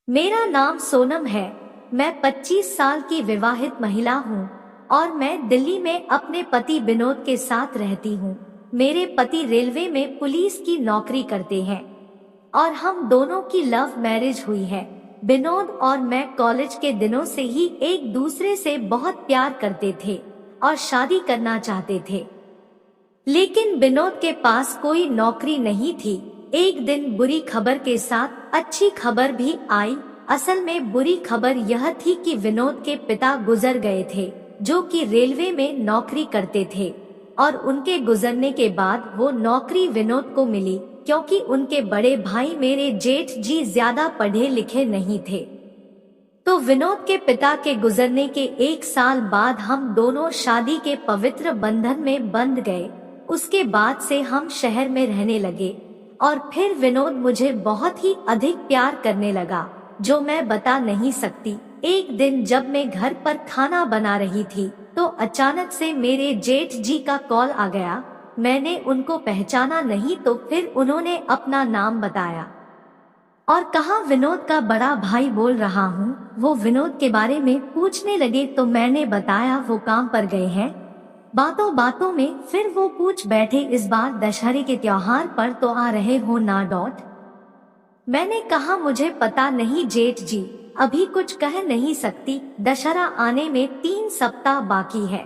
मेरा नाम सोनम है। मैं 25 साल की विवाहित महिला हूँ और मैं दिल्ली में अपने पति विनोद के साथ रहती हूँ। मेरे पति रेलवे में पुलिस की नौकरी करते हैं और हम दोनों की लव मैरिज हुई है। विनोद और मैं कॉलेज के दिनों से ही एक दूसरे से बहुत प्यार करते थे और शादी करना चाहते थे, लेकिन विनोद के पास कोई नौकरी नहीं थी। एक दिन बुरी खबर के साथ अच्छी खबर भी आई। असल में बुरी खबर यह थी कि विनोद के पिता गुजर गए थे, जो कि रेलवे में नौकरी करते थे, और उनके गुजरने के बाद वो नौकरी विनोद को मिली, क्योंकि उनके बड़े भाई मेरे जेठ जी ज्यादा पढ़े लिखे नहीं थे। तो विनोद के पिता के गुजरने के 1 साल बाद हम दोनों शादी के पवित्र बंधन में बंध गए। उसके बाद से हम शहर में रहने लगे और फिर विनोद मुझे बहुत ही अधिक प्यार करने लगा, जो मैं बता नहीं सकती। एक दिन जब मैं घर पर खाना बना रही थी तो अचानक से मेरे जेठ जी का कॉल आ गया। मैंने उनको पहचाना नहीं, तो फिर उन्होंने अपना नाम बताया और कहा विनोद का बड़ा भाई बोल रहा हूँ। वो विनोद के बारे में पूछने लगे तो मैंने बताया वो काम पर गए हैं। बातों बातों में फिर वो पूछ बैठे, इस बार दशहरे के त्योहार पर तो आ रहे हो ना? मैंने कहा मुझे पता नहीं जेठ जी, अभी कुछ कह नहीं सकती। दशहरा आने में 3 सप्ताह बाकी है,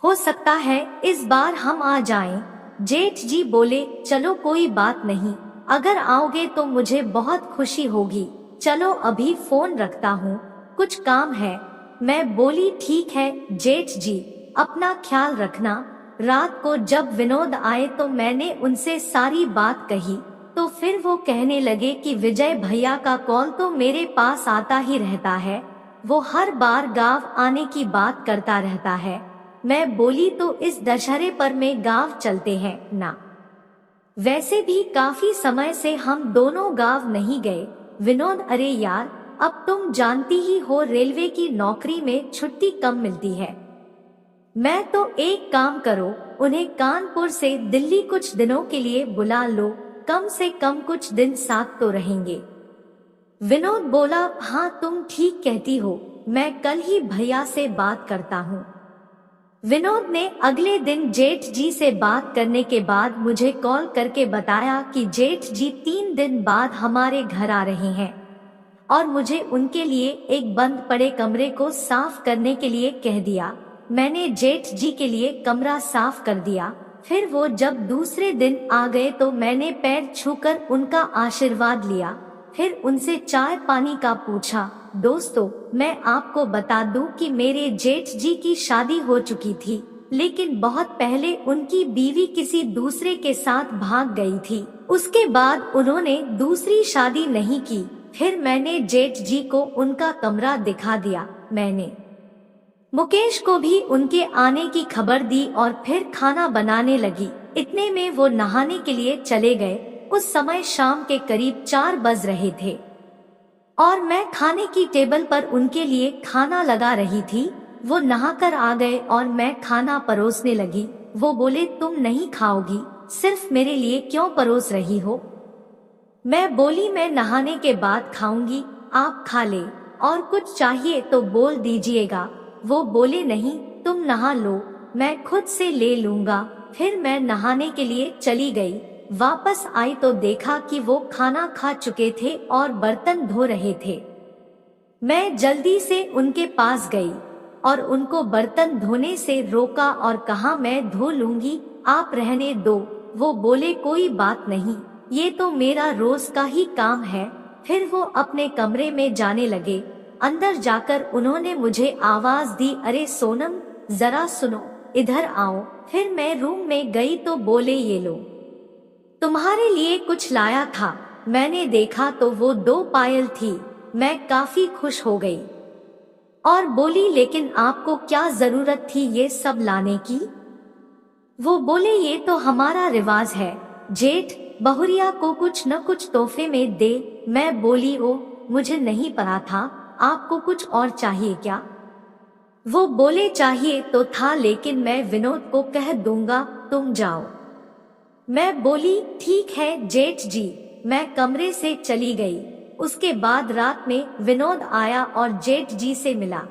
हो सकता है इस बार हम आ जाएं। जेठ जी बोले चलो कोई बात नहीं, अगर आओगे तो मुझे बहुत खुशी होगी। चलो अभी फोन रखता हूँ, कुछ काम है। मैं बोली ठीक है जेठ जी, अपना ख्याल रखना। रात को जब विनोद आए तो मैंने उनसे सारी बात कही, तो फिर वो कहने लगे कि विजय भैया का कॉल तो मेरे पास आता ही रहता है, वो हर बार गांव आने की बात करता रहता है। मैं बोली तो इस दशहरे पर में गांव चलते हैं ना? वैसे भी काफी समय से हम दोनों गांव नहीं गए। विनोद अरे यार, अब तुम जानती ही हो रेलवे की नौकरी में छुट्टी कम मिलती है। मैं तो एक काम करो, उन्हें कानपुर से दिल्ली कुछ दिनों के लिए बुला लो, कम से कम कुछ दिन साथ तो रहेंगे। विनोद बोला हाँ तुम ठीक कहती हो, मैं कल ही भैया से बात करता हूँ। विनोद ने अगले दिन जेठ जी से बात करने के बाद मुझे कॉल करके बताया कि जेठ जी 3 दिन बाद हमारे घर आ रहे हैं और मुझे उनके लिए एक बंद पड़े कमरे को साफ करने के लिए कह दिया। मैंने जेठ जी के लिए कमरा साफ कर दिया। फिर वो जब दूसरे दिन आ गए तो मैंने पैर छूकर उनका आशीर्वाद लिया, फिर उनसे चाय पानी का पूछा। दोस्तों, मैं आपको बता दूं कि मेरे जेठ जी की शादी हो चुकी थी, लेकिन बहुत पहले उनकी बीवी किसी दूसरे के साथ भाग गई थी। उसके बाद उन्होंने दूसरी शादी नहीं की। फिर मैंने जेठ जी को उनका कमरा दिखा दिया। मैंने मुकेश को भी उनके आने की खबर दी और फिर खाना बनाने लगी। इतने में वो नहाने के लिए चले गए। उस समय शाम के करीब 4 बज रहे थे और मैं खाने की टेबल पर उनके लिए खाना लगा रही थी। वो नहाकर आ गए और मैं खाना परोसने लगी। वो बोले तुम नहीं खाओगी, सिर्फ मेरे लिए क्यों परोस रही हो? मैं बोली मैं नहाने के बाद खाऊंगी, आप खा ले, और कुछ चाहिए तो बोल दीजिएगा। वो बोले नहीं, तुम नहा लो, मैं खुद से ले लूंगा। फिर मैं नहाने के लिए चली गई। वापस आई तो देखा कि वो खाना खा चुके थे और बर्तन धो रहे थे। मैं जल्दी से उनके पास गई और उनको बर्तन धोने से रोका और कहा मैं धो लूंगी, आप रहने दो। वो बोले कोई बात नहीं, ये तो मेरा रोज का ही काम है। फिर वो अपने कमरे में जाने लगे। अंदर जाकर उन्होंने मुझे आवाज दी, अरे सोनम जरा सुनो, इधर आओ। फिर मैं रूम में गई तो बोले ये लो, तुम्हारे लिए कुछ लाया था। मैंने देखा तो वो 2 पायल थी। मैं काफी खुश हो गई और बोली लेकिन आपको क्या जरूरत थी ये सब लाने की? वो बोले ये तो हमारा रिवाज है, जेठ बहुरिया को कुछ न कुछ तोहफे में दे। मैं बोली ओ, मुझे नहीं पता था, आपको कुछ और चाहिए क्या? वो बोले चाहिए तो था, लेकिन मैं विनोद को कह दूंगा, तुम जाओ। मैं बोली ठीक है जेठ जी। मैं कमरे से चली गई। उसके बाद रात में विनोद आया और जेठ जी से मिला।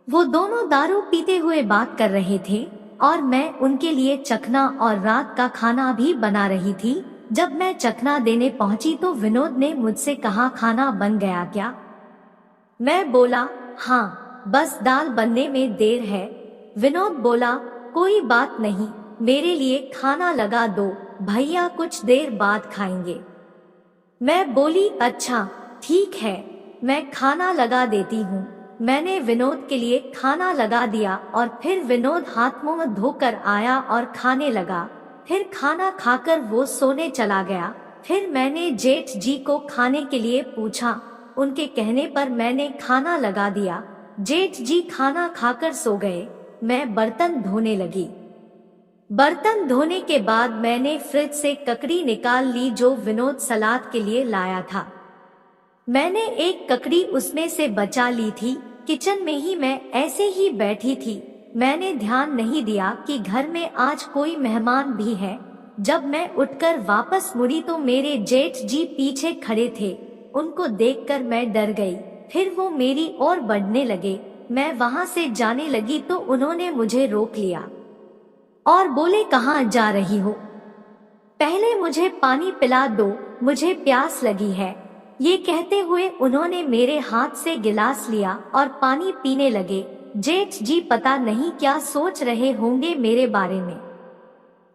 वो दोनों दारू पीते हुए बात कर रहे थे और मैं उनके लिए चखना और रात का खाना भी बना रही थी। जब मैं चखना देने पहुंची तो विनोद ने मुझसे कहा, खाना बन गया क्या? मैं बोला, हाँ, बस दाल बनने में देर है। विनोद बोला, कोई बात नहीं, मेरे लिए खाना लगा दो, भैया कुछ देर बाद खाएंगे। मैं बोली, अच्छा ठीक है, मैं खाना लगा देती हूँ। मैंने विनोद के लिए खाना लगा दिया और फिर विनोद हाथ मुंह धोकर आया और खाने लगा। फिर खाना खाकर वो सोने चला गया। फिर मैंने जेठ जी को खाने के लिए पूछा। उनके कहने पर मैंने खाना लगा दिया। जेठ जी खाना खाकर सो गए। मैं बर्तन धोने लगी। बर्तन धोने के बाद मैंने फ्रिज से ककड़ी निकाल ली जो विनोद सलाद के लिए लाया था। मैंने एक ककड़ी उसमें से बचा ली थी। किचन में ही मैं ऐसे ही बैठी थी। मैंने ध्यान नहीं दिया कि घर में आज कोई मेहमान भी है। जब मैं उठकर वापस मुड़ी तो मेरे जेठ जी पीछे खड़े थे। उनको देखकर मैं डर गई। फिर वो मेरी ओर बढ़ने लगे। मैं वहां से जाने लगी तो उन्होंने मुझे रोक लिया और बोले, कहाँ जा रही हो? पहले मुझे पानी पिला दो, मुझे प्यास लगी है। ये कहते हुए उन्होंने मेरे हाथ से गिलास लिया और पानी पीने लगे। जेठ जी पता नहीं क्या सोच रहे होंगे मेरे बारे में।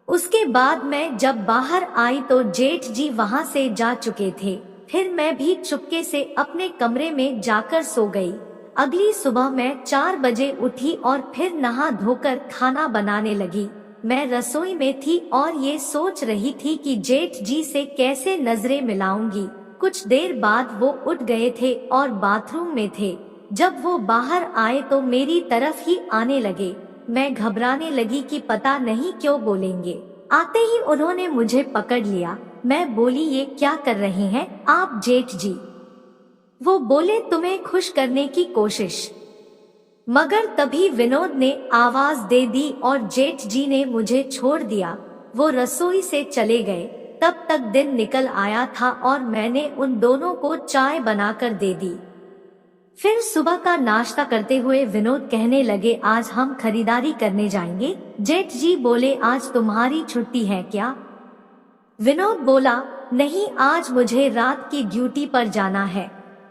उसके बाद मैं जब बाहर आई तो जेठ जी वहां से जा चुके थे। फिर मैं भी चुपके से अपने कमरे में जाकर सो गई। अगली सुबह मैं 4 बजे उठी और फिर नहा धोकर खाना बनाने लगी। मैं रसोई में थी और ये सोच रही थी कि जेठ जी से कैसे नजरें मिलाऊंगी। कुछ देर बाद वो उठ गए थे और बाथरूम में थे। जब वो बाहर आए तो मेरी तरफ ही आने लगे। मैं घबराने लगी कि पता नहीं क्यों बोलेंगे। आते ही उन्होंने मुझे पकड़ लिया। मैं बोली, ये क्या कर रहे हैं आप जेठ जी? वो बोले, तुम्हें खुश करने की कोशिश। मगर तभी विनोद ने आवाज दे दी और जेठ जी ने मुझे छोड़ दिया। वो रसोई से चले गए। तब तक दिन निकल आया था और मैंने उन दोनों को चाय बनाकर दे दी। फिर सुबह का नाश्ता करते हुए विनोद कहने लगे, आज हम खरीदारी करने जाएंगे। जेठ जी बोले, आज तुम्हारी छुट्टी है क्या? विनोद बोला, नहीं, आज मुझे रात की ड्यूटी पर जाना है।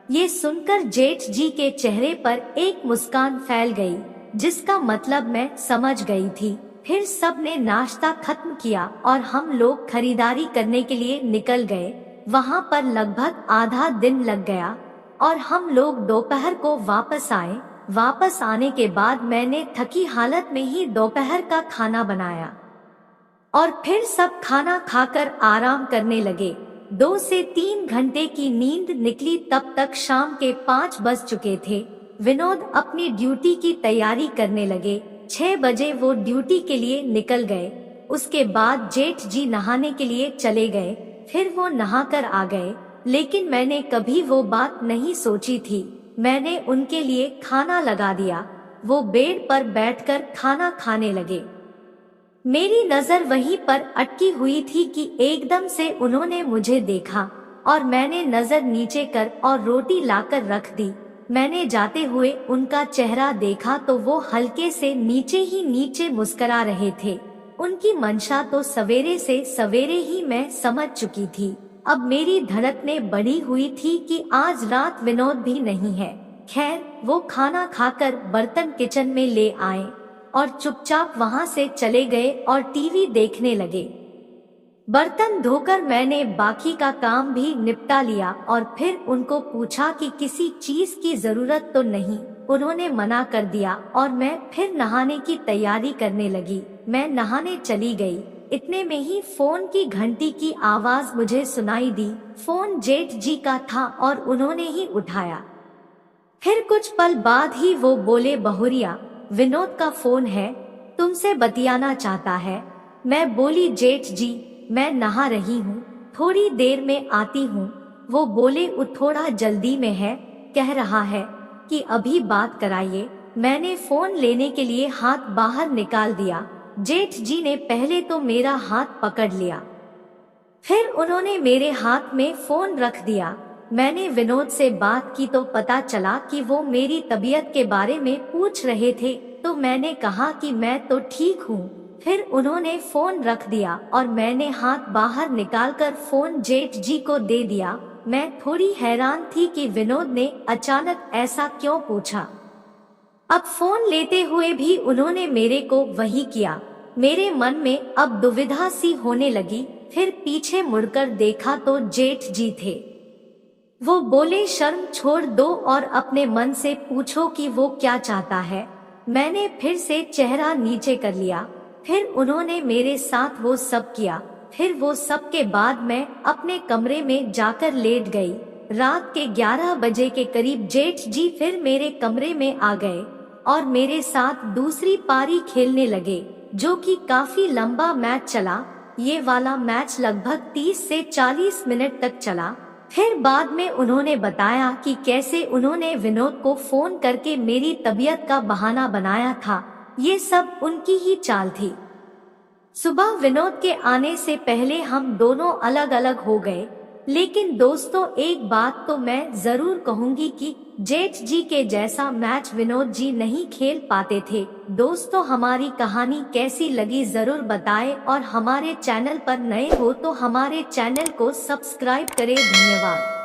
ये सुनकर जेठ जी के चेहरे पर एक मुस्कान फैल गई, जिसका मतलब मैं समझ गई थी। फिर सब ने नाश्ता खत्म किया और हम लोग खरीदारी करने के लिए निकल गए। वहाँ पर लगभग आधा दिन लग गया और हम लोग दोपहर को वापस आए। वापस आने के बाद मैंने थकी हालत में ही दोपहर का खाना बनाया और फिर सब खाना खाकर आराम करने लगे। 2 से 3 घंटे की नींद निकली। तब तक शाम के 5 बज चुके थे। विनोद अपनी ड्यूटी की तैयारी करने लगे। 6 बजे वो ड्यूटी के लिए निकल गए। उसके बाद जेठ जी नहाने के लिए चले गए। फिर वो नहाकर आ गए, लेकिन मैंने कभी वो बात नहीं सोची थी। मैंने उनके लिए खाना लगा दिया। वो बेड पर बैठकर खाना खाने लगे। मेरी नजर वहीं पर अटकी हुई थी कि एकदम से उन्होंने मुझे देखा और मैंने नजर नीचे कर और रोटी लाकर रख दी। मैंने जाते हुए उनका चेहरा देखा तो वो हल्के से नीचे मुस्कुरा रहे थे। उनकी मंशा तो सवेरे से सवेरे ही मैं समझ चुकी थी। अब मेरी धड़कनें बढ़ी हुई थी कि आज रात विनोद भी नहीं है। खैर, वो खाना खाकर बर्तन किचन में ले आए और चुपचाप वहां से चले गए और टीवी देखने लगे। बर्तन धोकर मैंने बाकी का काम भी निपटा लिया और फिर उनको पूछा कि किसी चीज की जरूरत तो नहीं। उन्होंने मना कर दिया और मैं फिर नहाने की तैयारी करने लगी। मैं नहाने चली गई। इतने में ही फोन की घंटी की आवाज मुझे सुनाई दी। फोन जेठ जी का था और उन्होंने ही उठाया। फिर कुछ पल बाद ही वो बोले, बहुरिया, विनोद का फोन है, तुमसे बतियाना चाहता है। मैं बोली, जेठ जी, मैं नहा रही हूँ, थोड़ी देर में आती हूँ। वो बोले, वो थोड़ा जल्दी में है, कह रहा है कि अभी बात कराइए। मैंने फोन लेने के लिए हाथ बाहर निकाल दिया। जेठ जी ने पहले तो मेरा हाथ पकड़ लिया, फिर उन्होंने मेरे हाथ में फोन रख दिया। मैंने विनोद से बात की तो पता चला कि वो मेरी तबीयत के बारे में पूछ रहे थे, तो मैंने कहा कि मैं तो ठीक हूँ। फिर उन्होंने फोन रख दिया और मैंने हाथ बाहर निकालकर फोन जेठ जी को दे दिया। मैं थोड़ी हैरान थी कि विनोद ने अचानक ऐसा क्यों पूछा। अब फोन लेते हुए भी उन्होंने मेरे को वही किया। मेरे मन में अब दुविधा सी होने लगी। फिर पीछे मुड़कर देखा तो जेठ जी थे। वो बोले, शर्म छोड़ दो और अपने मन से पूछो कि वो क्या चाहता है। मैंने फिर से चेहरा नीचे कर लिया। फिर उन्होंने मेरे साथ वो सब किया। फिर वो सब के बाद मैं अपने कमरे में जाकर लेट गई। रात के 11 बजे के करीब जेठ जी फिर मेरे कमरे में आ गए और मेरे साथ दूसरी पारी खेलने लगे, जो कि काफी लंबा मैच चला। ये वाला मैच लगभग 30 से 40 मिनट तक चला। फिर बाद में उन्होंने बताया कि कैसे उन्होंने विनोद को फोन करके मेरी तबीयत का बहाना बनाया था। ये सब उनकी ही चाल थी। सुबह विनोद के आने से पहले हम दोनों अलग अलग हो गए। लेकिन दोस्तों, एक बात तो मैं जरूर कहूंगी कि जेठ जी के जैसा मैच विनोद जी नहीं खेल पाते थे। दोस्तों, हमारी कहानी कैसी लगी जरूर बताएं और हमारे चैनल पर नए हो तो हमारे चैनल को सब्सक्राइब करें। धन्यवाद।